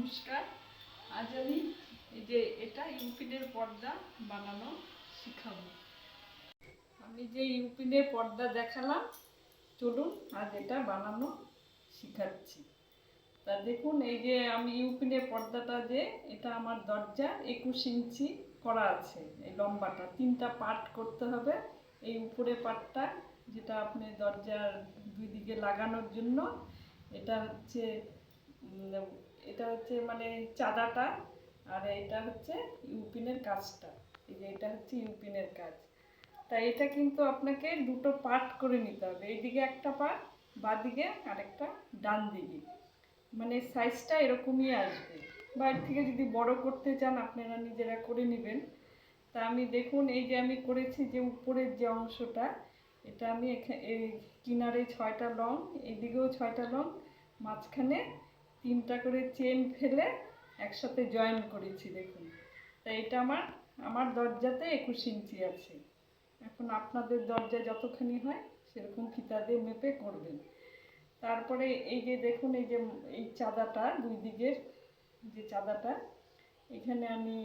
নমস্কার। আজ আমি এই যে এটা ইউপিনের পর্দা বানানো শিখাবো। আমি যে ইউপিনের পর্দা দেখালাম, চলুন আজ এটা বানানো শিখাচ্ছি। তা দেখুন, এই যে আমি ইউপিনের পর্দাটা যে এটা আমার দরজা 21 ইঞ্চি করা আছে। এই লম্বাটা 3টা পার্ট করতে হবে। এই উপরে পার্টটা যেটা আপনি দরজার দুই দিকে লাগানোর জন্য, এটা হচ্ছে মানে চাঁদাটা, আর এটা হচ্ছে ইউপিনের কাজটা। এই যে এটা হচ্ছে ইউপিনের কাজ। তাই এটা কিন্তু আপনাকে দুটো পার্ট করে নিতে হবে। এইদিকে একটা পার্ট, বাঁদিকে আরেকটা ডান দিকে। মানে সাইজটা এরকমই আসবে, বা এর থেকে যদি বড় করতে চান আপনারা নিজেরা করে নেবেন। তা আমি দেখুন, এই যে আমি করেছি যে উপরের যে অংশটা, এটা আমি এই কিনারে 6টা লং, এইদিকেও 6টা লং, মাঝখানে 3টা করে চেন ফেলে একসাথে জয়েন করেছি দেখুন। তা এটা আমার দরজাতে 21 ইঞ্চি আছে। এখন আপনাদের দরজা যতখানি হয় সেরকম ফিতা দিয়ে মেপে করবেন। তারপরে এই যে দেখুন, এই যে এই চাঁদাটা, দুই দিকের যে চাঁদাটা, এখানে আমি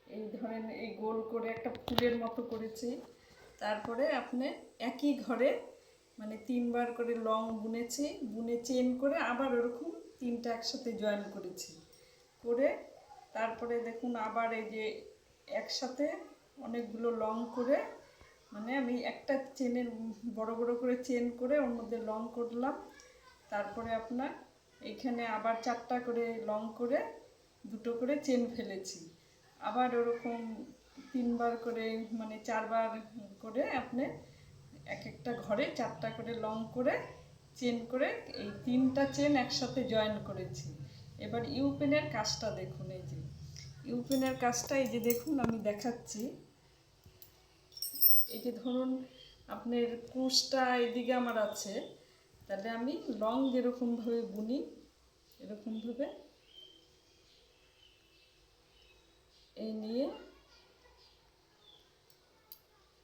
এই ধরেন এই গোল করে একটা ফুলের মতো করেছি। তারপরে আপনি একই ঘরে মানে 3বার করে লং বুনেছি, বুনে চেন করে আবার ওরকম 3টা একসাথে জয়েন করেছি করে, তারপরে দেখুন আবার এই যে একসাথে অনেকগুলো লং করে, মানে আমি একটা চেনের বড় বড় করে চেন করে ওর মধ্যে লং করলাম। তারপরে আপনার এখানে আবার 4টা করে লং করে 2টো করে চেন ফেলেছি। আবার ওরকম 3বার করে মানে 4বার করে আপনি এক একটা ঘরে 4টা করে লং করে চেন করে এই 3টা চেন একসাথে জয়েন করেছি। এবার ইউপিনের কাজটা দেখুন। এই যে ইউপিনের কাজটা, এই যে দেখুন আমি দেখাচ্ছি। এই যে ধরুন আপনার কুশটা এদিকে আমার আছে, তাহলে আমি লং যেরকমভাবে বুনি এরকমভাবে এই নিয়ে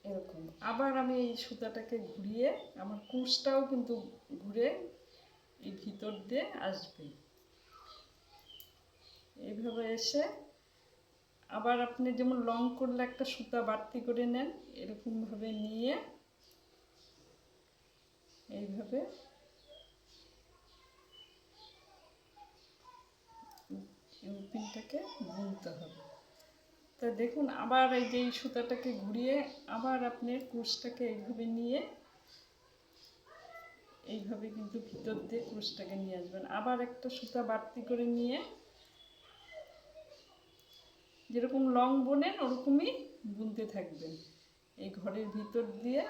এরকম আবার আমি এই সুতাটাকে ঘুরিয়ে, আমার কুশটাও কিন্তু ঘুরে এই ভিতর দিয়ে আসবে। এইভাবে এসে আবার আপনি যেমন লং করলে একটা সুতা বাড়তি করে নেন, এরকমভাবে নিয়ে এইভাবে ইউপিনটাকে বুনতে হবে। তা দেখুন আবার এই যে এই সুতাটাকে ঘুরিয়ে আবার আপনি কুশটাকে এইভাবে নিয়ে এইভাবে কিন্তু ভিতর দিয়ে কুশটাকে নিয়ে আসবেন। আবার একটা সুতা বাড়তি করে নিয়ে যেরকম লং বোনেন ওরকমই বুনতে থাকবেন এই ঘরের ভিতর দিয়ে।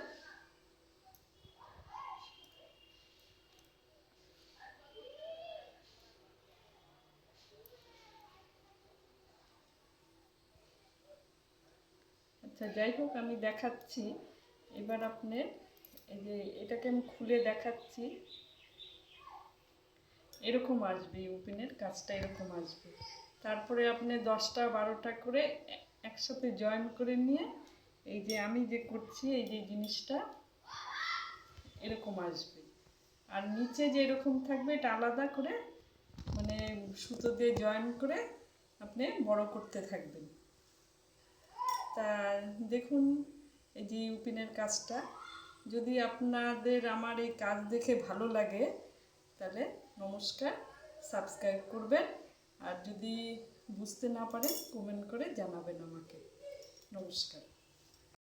আচ্ছা, যাই হোক আমি দেখাচ্ছি। এবার আপনি এই যে এটাকে আমি খুলে দেখাচ্ছি। এরকম আসবে, ইউপিনের কাজটা এরকম আসবে। তারপরে আপনি 10টা 12টা করে একসাথে জয়েন করে নিয়ে এই যে আমি যে করছি এই যে জিনিসটা এরকম আসবে। আর নিচে যে এরকম থাকবে এটা আলাদা করে মানে সুতো দিয়ে জয়েন করে আপনি বড় করতে থাকবেন। তা দেখুন এই যে ইউপিনের কাজটা, যদি আপনাদের আমার এই কাজ দেখে ভালো লাগে তাহলে নমস্কার, সাবস্ক্রাইব করবেন। আর যদি বুঝতে না পারেন কমেন্ট করে জানাবেন আমাকে। নমস্কার।